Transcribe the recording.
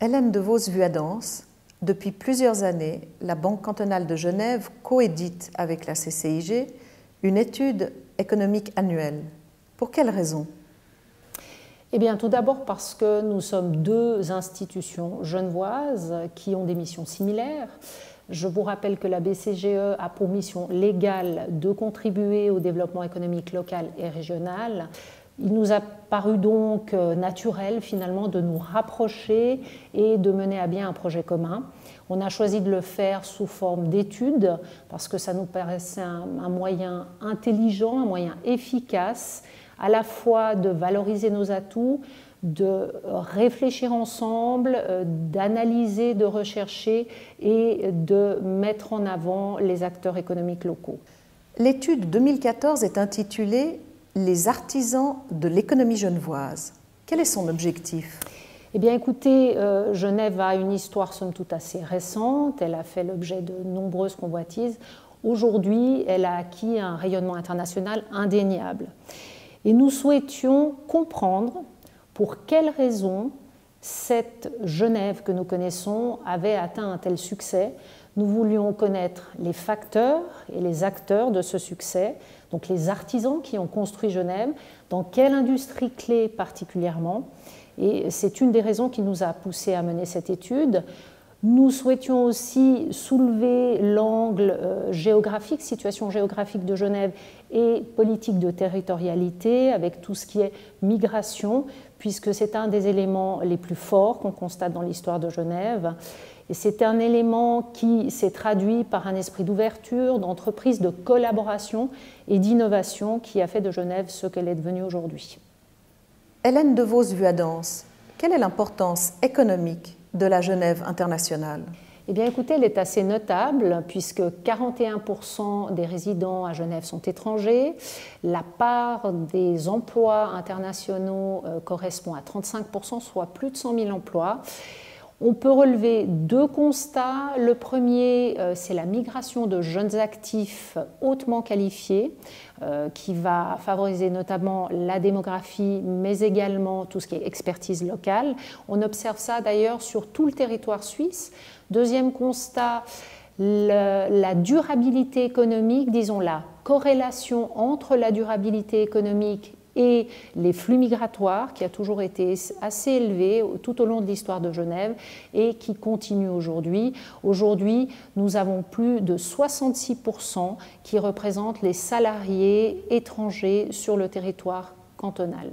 Hélène de Vos-Vuadens, depuis plusieurs années, la Banque cantonale de Genève coédite avec la CCIG une étude économique annuelle. Pour quelles raisons? Eh bien, tout d'abord parce que nous sommes deux institutions genevoises qui ont des missions similaires. Je vous rappelle que la BCGE a pour mission légale de contribuer au développement économique local et régional. Il nous a paru donc naturel finalement de nous rapprocher et de mener à bien un projet commun. On a choisi de le faire sous forme d'études parce que ça nous paraissait un moyen intelligent, un moyen efficace à la fois de valoriser nos atouts, de réfléchir ensemble, d'analyser, de rechercher et de mettre en avant les acteurs économiques locaux. L'étude 2014 est intitulée « Les artisans de l'économie genevoise ». Quel est son objectif ? Eh bien, écoutez, Genève a une histoire somme toute assez récente, elle a fait l'objet de nombreuses convoitises. Aujourd'hui, elle a acquis un rayonnement international indéniable. Et nous souhaitions comprendre pour quelles raisons cette Genève que nous connaissons avait atteint un tel succès. Nous voulions connaître les facteurs et les acteurs de ce succès, donc les artisans qui ont construit Genève, dans quelle industrie clé particulièrement. Et c'est une des raisons qui nous a poussé à mener cette étude. Nous souhaitions aussi soulever l'angle géographique, situation géographique de Genève et politique de territorialité avec tout ce qui est migration, puisque c'est un des éléments les plus forts qu'on constate dans l'histoire de Genève. Et c'est un élément qui s'est traduit par un esprit d'ouverture, d'entreprise, de collaboration et d'innovation qui a fait de Genève ce qu'elle est devenue aujourd'hui. Hélène de Vos-Vuadens, quelle est l'importance économique de la Genève internationale? Eh bien, écoutez, elle est assez notable puisque 41% des résidents à Genève sont étrangers. La part des emplois internationaux correspond à 35%, soit plus de 100 000 emplois. On peut relever deux constats. Le premier, c'est la migration de jeunes actifs hautement qualifiés qui va favoriser notamment la démographie, mais également tout ce qui est expertise locale. On observe ça d'ailleurs sur tout le territoire suisse. Deuxième constat, la durabilité économique, disons la corrélation entre la durabilité économique et les flux migratoires qui a toujours été assez élevé tout au long de l'histoire de Genève et qui continue aujourd'hui. Aujourd'hui, nous avons plus de 66% qui représentent les salariés étrangers sur le territoire cantonal.